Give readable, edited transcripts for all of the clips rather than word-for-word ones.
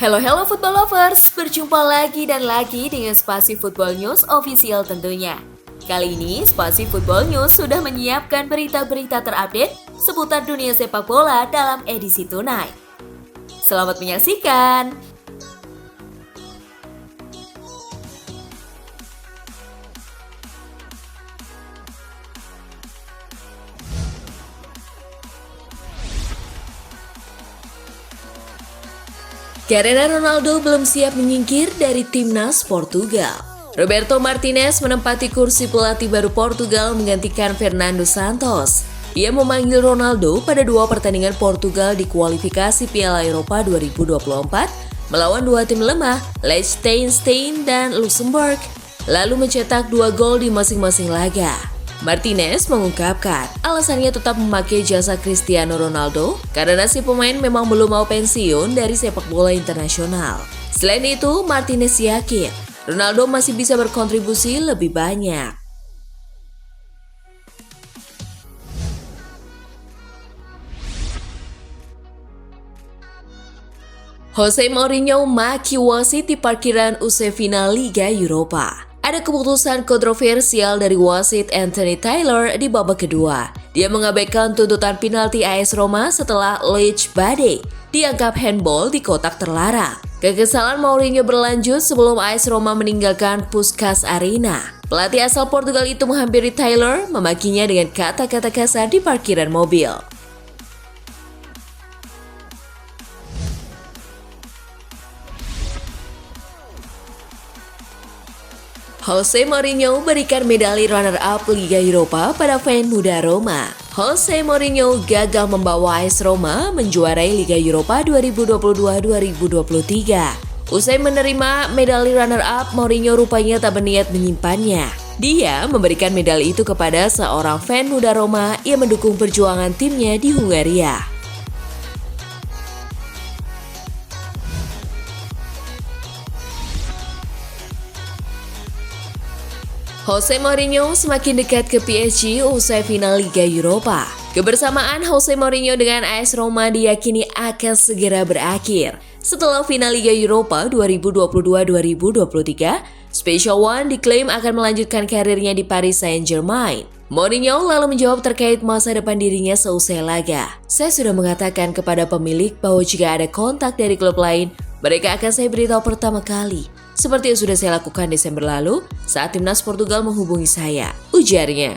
Halo football lovers, berjumpa lagi dan lagi dengan Spasi Football News Official tentunya. Kali ini Spasi Football News sudah menyiapkan berita-berita terupdate seputar dunia sepak bola dalam edisi Tonight. Selamat menyaksikan! Karena Ronaldo belum siap menyingkir dari timnas Portugal. Roberto Martinez menempati kursi pelatih baru Portugal menggantikan Fernando Santos. Ia memanggil Ronaldo pada dua pertandingan Portugal di kualifikasi Piala Eropa 2024 melawan dua tim lemah, Liechtenstein dan Luxembourg, lalu mencetak 2 gol di masing-masing laga. Martinez mengungkapkan alasannya tetap memakai jasa Cristiano Ronaldo karena si pemain memang belum mau pensiun dari sepak bola internasional. Selain itu, Martinez yakin Ronaldo masih bisa berkontribusi lebih banyak. Jose Mourinho maki wasit di parkiran usai final Liga Eropa. Ada keputusan kontroversial dari wasit Anthony Taylor di babak kedua. Dia mengabaikan tuntutan penalti AS Roma setelah Lech Bade dianggap handball di kotak terlarang. Kekesalan Mourinho berlanjut sebelum AS Roma meninggalkan Puskás Arena. Pelatih asal Portugal itu menghampiri Taylor, memakinya dengan kata-kata kasar di parkiran mobil. Jose Mourinho berikan medali runner-up Liga Eropa pada fan muda Roma. Jose Mourinho gagal membawa AS Roma menjuarai Liga Eropa 2022-2023. Usai menerima medali runner-up, Mourinho rupanya tak berniat menyimpannya. Dia memberikan medali itu kepada seorang fan muda Roma yang mendukung perjuangan timnya di Hungaria. Jose Mourinho semakin dekat ke PSG usai final Liga Eropa. Kebersamaan Jose Mourinho dengan AS Roma diyakini akan segera berakhir. Setelah final Liga Eropa 2022-2023, Special One diklaim akan melanjutkan karirnya di Paris Saint-Germain. Mourinho lalu menjawab terkait masa depan dirinya seusai laga. Saya sudah mengatakan kepada pemilik bahwa jika ada kontak dari klub lain, mereka akan saya beritahu pertama kali. Seperti yang sudah saya lakukan Desember lalu saat timnas Portugal menghubungi saya, ujarnya.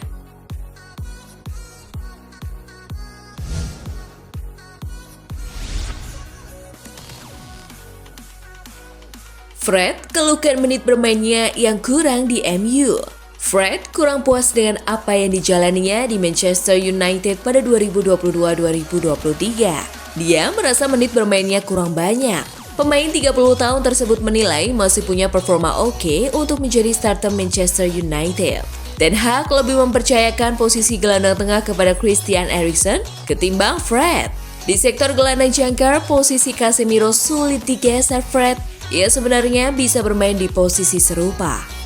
Fred keluhkan menit bermainnya yang kurang di MU. Fred kurang puas dengan apa yang dijalaninya di Manchester United pada 2022-2023. Dia merasa menit bermainnya kurang banyak. Pemain 30 tahun tersebut menilai masih punya performa oke untuk menjadi starter Manchester United. Ten Hag lebih mempercayakan posisi gelandang tengah kepada Christian Eriksen ketimbang Fred. Di sektor gelandang jangkar, posisi Casemiro sulit digeser Fred. Ia sebenarnya bisa bermain di posisi serupa.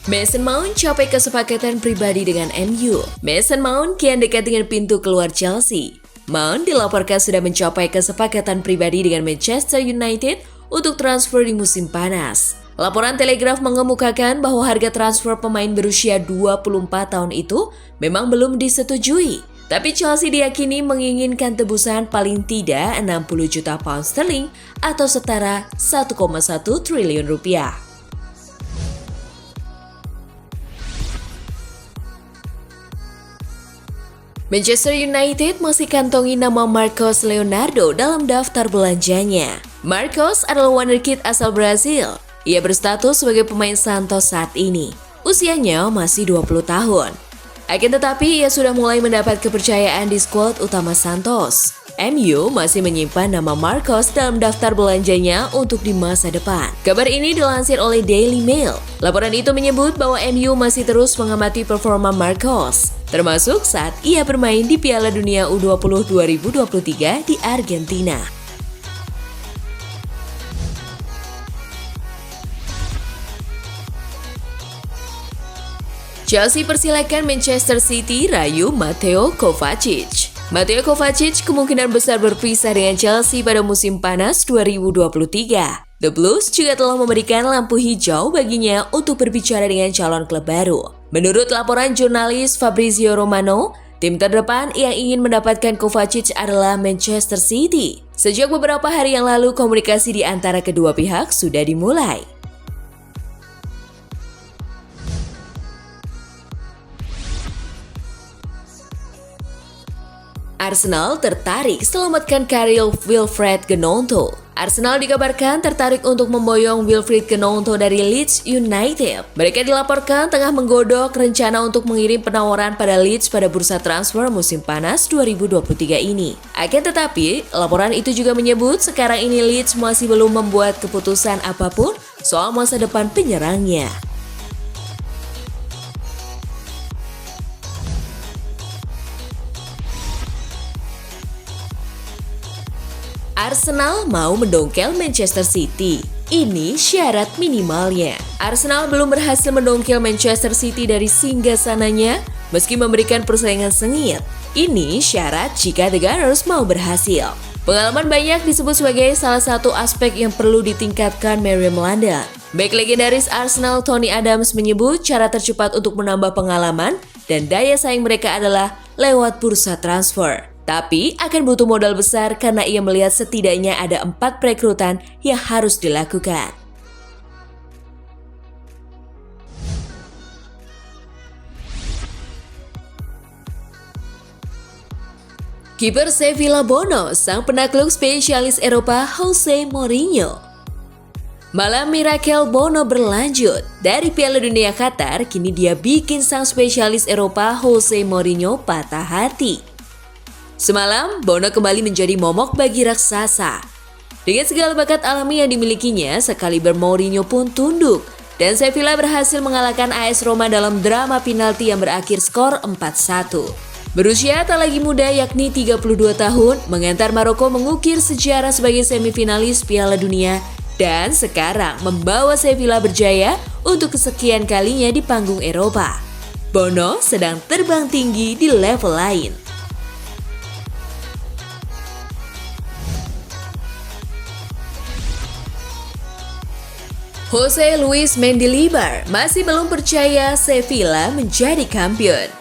Mason Mount capai kesepakatan pribadi dengan MU. Mason Mount kian dekat dengan pintu keluar Chelsea. Mount dilaporkan sudah mencapai kesepakatan pribadi dengan Manchester United untuk transfer di musim panas. Laporan Telegraph mengemukakan bahwa harga transfer pemain berusia 24 tahun itu memang belum disetujui. Tapi Chelsea diyakini menginginkan tebusan paling tidak 60 juta pound sterling atau setara 1,1 triliun rupiah. Manchester United masih kantongi nama Marcos Leonardo dalam daftar belanjanya. Marcos adalah wonderkid asal Brazil. Ia berstatus sebagai pemain Santos saat ini. Usianya masih 20 tahun. Akan tetapi ia sudah mulai mendapat kepercayaan di skuad utama Santos. MU masih menyimpan nama Marcos dalam daftar belanjanya untuk di masa depan. Kabar ini dilansir oleh Daily Mail. Laporan itu menyebut bahwa MU masih terus mengamati performa Marcos, termasuk saat ia bermain di Piala Dunia U20 2023 di Argentina. Chelsea persilakan Manchester City rayu Mateo Kovacic. Mateo Kovacic kemungkinan besar berpisah dengan Chelsea pada musim panas 2023. The Blues juga telah memberikan lampu hijau baginya untuk berbicara dengan calon klub baru. Menurut laporan jurnalis Fabrizio Romano, tim terdepan yang ingin mendapatkan Kovacic adalah Manchester City. Sejak beberapa hari yang lalu, komunikasi di antara kedua pihak sudah dimulai. Arsenal tertarik selamatkan karir Wilfried Gnonto. Arsenal dikabarkan tertarik untuk memboyong Wilfried Gnonto dari Leeds United. Mereka dilaporkan tengah menggodok rencana untuk mengirim penawaran pada Leeds pada bursa transfer musim panas 2023 ini. Akan tetapi, laporan itu juga menyebut sekarang ini Leeds masih belum membuat keputusan apapun soal masa depan penyerangnya. Arsenal mau mendongkel Manchester City. Ini syarat minimalnya. Arsenal belum berhasil mendongkel Manchester City dari singgasananya meski memberikan persaingan sengit. Ini syarat jika The Gunners mau berhasil. Pengalaman banyak disebut sebagai salah satu aspek yang perlu ditingkatkan Meriam London. Bek legendaris Arsenal Tony Adams menyebut cara tercepat untuk menambah pengalaman dan daya saing mereka adalah lewat bursa transfer. Tapi akan butuh modal besar karena ia melihat setidaknya ada 4 perekrutan yang harus dilakukan. Kiper Sevilla Bono, sang penakluk spesialis Eropa Jose Mourinho. Malam mirakel Bono berlanjut. Dari Piala Dunia Qatar, kini dia bikin sang spesialis Eropa Jose Mourinho patah hati. Semalam, Bono kembali menjadi momok bagi raksasa. Dengan segala bakat alami yang dimilikinya, sekaliber Mourinho pun tunduk. Dan Sevilla berhasil mengalahkan AS Roma dalam drama penalti yang berakhir skor 4-1. Berusia tak lagi muda yakni 32 tahun, mengantar Maroko mengukir sejarah sebagai semifinalis Piala Dunia. Dan sekarang membawa Sevilla berjaya untuk kesekian kalinya di panggung Eropa. Bono sedang terbang tinggi di level lain. Jose Luis Mendilibar masih belum percaya Sevilla menjadi kampion.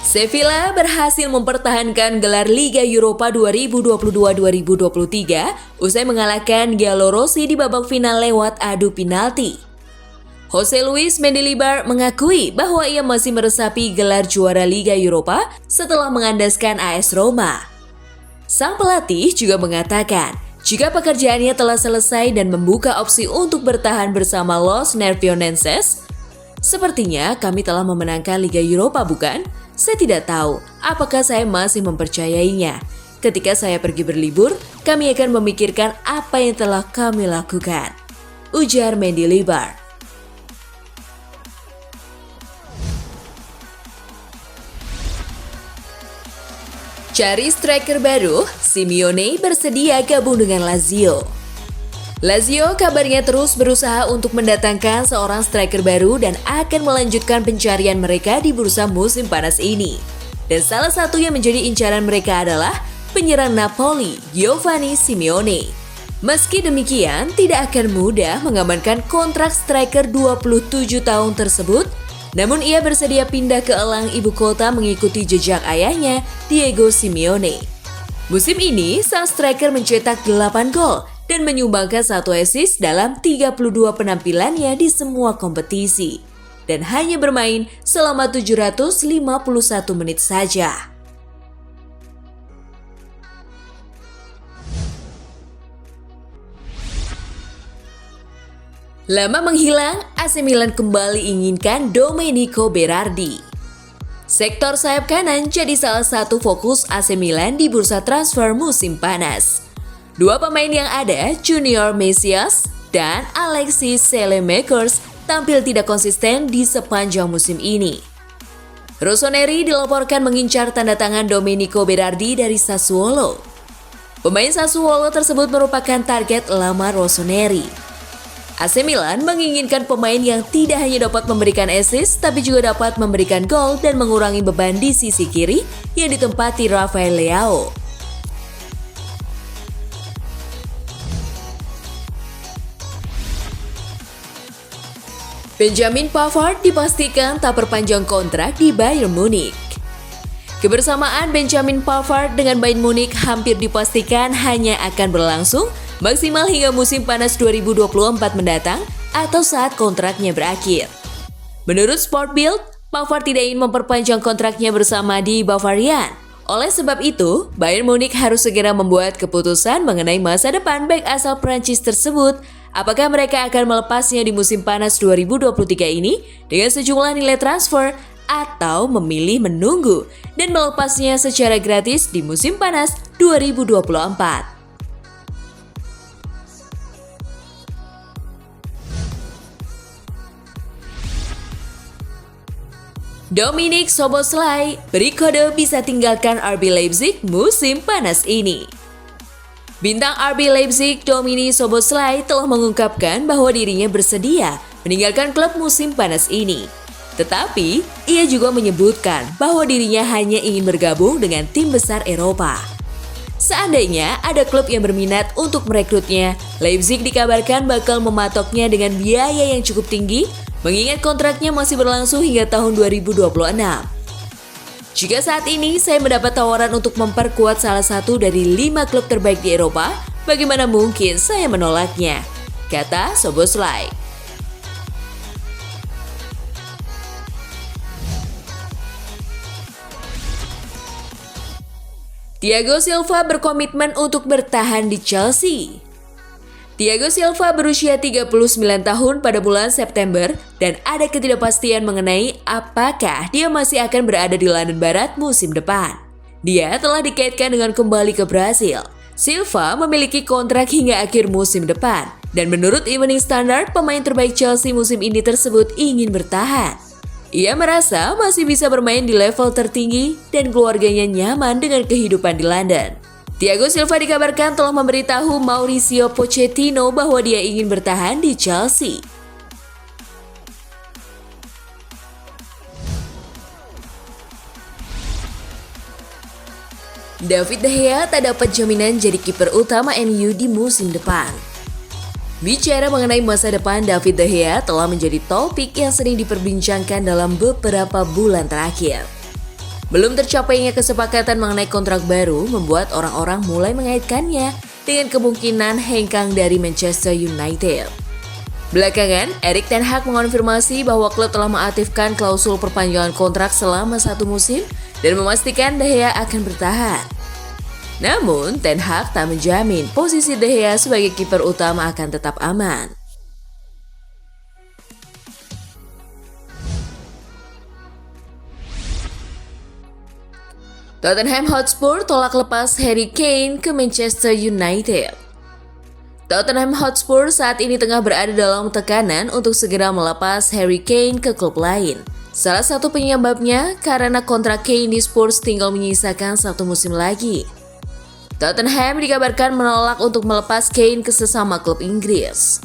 Sevilla berhasil mempertahankan gelar Liga Eropa 2022-2023 usai mengalahkan Giallorossi di babak final lewat adu penalti. Jose Luis Mendilibar mengakui bahwa ia masih meresapi gelar juara Liga Eropa setelah mengandaskan AS Roma. Sang pelatih juga mengatakan, jika pekerjaannya telah selesai dan membuka opsi untuk bertahan bersama Los Nervionenses, sepertinya kami telah memenangkan Liga Eropa, bukan? Saya tidak tahu apakah saya masih mempercayainya. Ketika saya pergi berlibur, kami akan memikirkan apa yang telah kami lakukan, ujar Mendilibar. Cari striker baru, Simeone bersedia gabung dengan Lazio. Lazio kabarnya terus berusaha untuk mendatangkan seorang striker baru dan akan melanjutkan pencarian mereka di bursa musim panas ini. Dan salah satu yang menjadi incaran mereka adalah penyerang Napoli, Giovanni Simeone. Meski demikian, tidak akan mudah mengamankan kontrak striker 27 tahun tersebut. Namun ia bersedia pindah ke elang ibu kota mengikuti jejak ayahnya, Diego Simeone. Musim ini, sang striker mencetak 8 gol dan menyumbangkan 1 assist dalam 32 penampilannya di semua kompetisi. Dan hanya bermain selama 751 menit saja. Lama menghilang, AC Milan kembali inginkan Domenico Berardi. Sektor sayap kanan jadi salah satu fokus AC Milan di bursa transfer musim panas. Dua pemain yang ada, Junior Mesias dan Alexis Saelemaekers, tampil tidak konsisten di sepanjang musim ini. Rossoneri dilaporkan mengincar tanda tangan Domenico Berardi dari Sassuolo. Pemain Sassuolo tersebut merupakan target lama Rossoneri. AC Milan menginginkan pemain yang tidak hanya dapat memberikan assist, tapi juga dapat memberikan gol dan mengurangi beban di sisi kiri yang ditempati Rafael Leao. Benjamin Pavard dipastikan tak perpanjang kontrak di Bayern Munich. Kebersamaan Benjamin Pavard dengan Bayern Munich hampir dipastikan hanya akan berlangsung maksimal hingga musim panas 2024 mendatang atau saat kontraknya berakhir. Menurut Sport Bild, Pavard tidak ingin memperpanjang kontraknya bersama di Bavarian. Oleh sebab itu, Bayern Munich harus segera membuat keputusan mengenai masa depan bek asal Prancis tersebut. Apakah mereka akan melepasnya di musim panas 2023 ini dengan sejumlah nilai transfer atau memilih menunggu dan melepasnya secara gratis di musim panas 2024? Dominik Szoboszlai beri kode bisa tinggalkan RB Leipzig musim panas ini. Bintang RB Leipzig Dominik Szoboszlai telah mengungkapkan bahwa dirinya bersedia meninggalkan klub musim panas ini. Tetapi, ia juga menyebutkan bahwa dirinya hanya ingin bergabung dengan tim besar Eropa. Seandainya ada klub yang berminat untuk merekrutnya, Leipzig dikabarkan bakal mematoknya dengan biaya yang cukup tinggi, mengingat kontraknya masih berlangsung hingga tahun 2026. Jika saat ini saya mendapat tawaran untuk memperkuat salah satu dari 5 klub terbaik di Eropa, bagaimana mungkin saya menolaknya? Kata Szoboszlai. Thiago Silva berkomitmen untuk bertahan di Chelsea. Thiago Silva berusia 39 tahun pada bulan September dan ada ketidakpastian mengenai apakah dia masih akan berada di London Barat musim depan. Dia telah dikaitkan dengan kembali ke Brasil. Silva memiliki kontrak hingga akhir musim depan dan menurut Evening Standard, pemain terbaik Chelsea musim ini tersebut ingin bertahan. Ia merasa masih bisa bermain di level tertinggi dan keluarganya nyaman dengan kehidupan di London. Thiago Silva dikabarkan telah memberitahu Mauricio Pochettino bahwa dia ingin bertahan di Chelsea. David De Gea tak dapat jaminan jadi kiper utama MU di musim depan. Bicara mengenai masa depan David De Gea telah menjadi topik yang sering diperbincangkan dalam beberapa bulan terakhir. Belum tercapainya kesepakatan mengenai kontrak baru membuat orang-orang mulai mengaitkannya dengan kemungkinan hengkang dari Manchester United. Belakangan, Erik ten Hag mengonfirmasi bahwa klub telah mengaktifkan klausul perpanjangan kontrak selama 1 musim dan memastikan De Gea akan bertahan. Namun, ten Hag tak menjamin posisi De Gea sebagai kiper utama akan tetap aman. Tottenham Hotspur tolak lepas Harry Kane ke Manchester United. Tottenham Hotspur saat ini tengah berada dalam tekanan untuk segera melepas Harry Kane ke klub lain. Salah satu penyebabnya karena kontrak Kane di Spurs tinggal menyisakan 1 musim lagi. Tottenham dikabarkan menolak untuk melepas Kane ke sesama klub Inggris.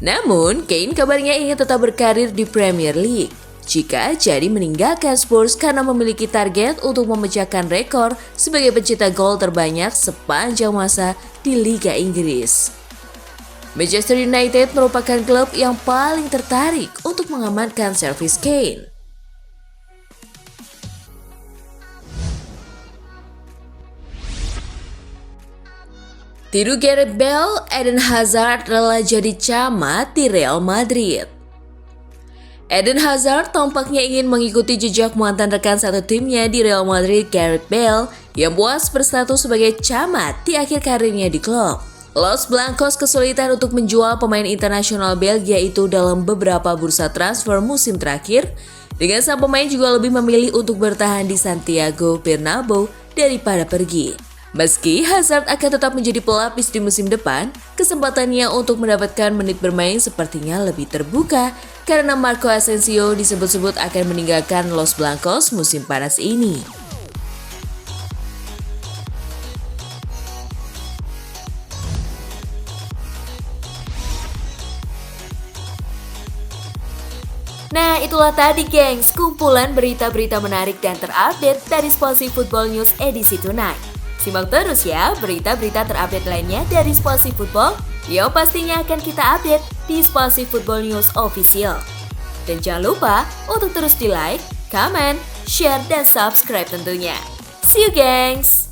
Namun, Kane kabarnya ingin tetap berkarir di Premier League. Jika jadi meninggalkan Spurs karena memiliki target untuk memecahkan rekor sebagai pencetak gol terbanyak sepanjang masa di Liga Inggris. Manchester United merupakan klub yang paling tertarik untuk mengamankan servis Kane. Tiru Gareth Bale, Eden Hazard rela jadi camat di Real Madrid. Eden Hazard tampaknya ingin mengikuti jejak mantan rekan satu timnya di Real Madrid, Gareth Bale, yang puas berstatus sebagai camat di akhir karirnya di klub. Los Blancos kesulitan untuk menjual pemain internasional Belgia itu dalam beberapa bursa transfer musim terakhir Dengan sang pemain juga lebih memilih untuk bertahan di Santiago Bernabeu daripada pergi. Meski Hazard akan tetap menjadi pelapis di musim depan, kesempatannya untuk mendapatkan menit bermain sepertinya lebih terbuka karena Marco Asensio disebut-sebut akan meninggalkan Los Blancos musim panas ini. Nah, itulah tadi gengs, kumpulan berita-berita menarik dan terupdate dari Spasi Football News edisi Tonight. Simak terus ya berita-berita terupdate lainnya dari Spasi Football yang pastinya akan kita update di Spasi Football News Official. Dan jangan lupa untuk terus di like, comment, share, dan subscribe tentunya. See you gengs!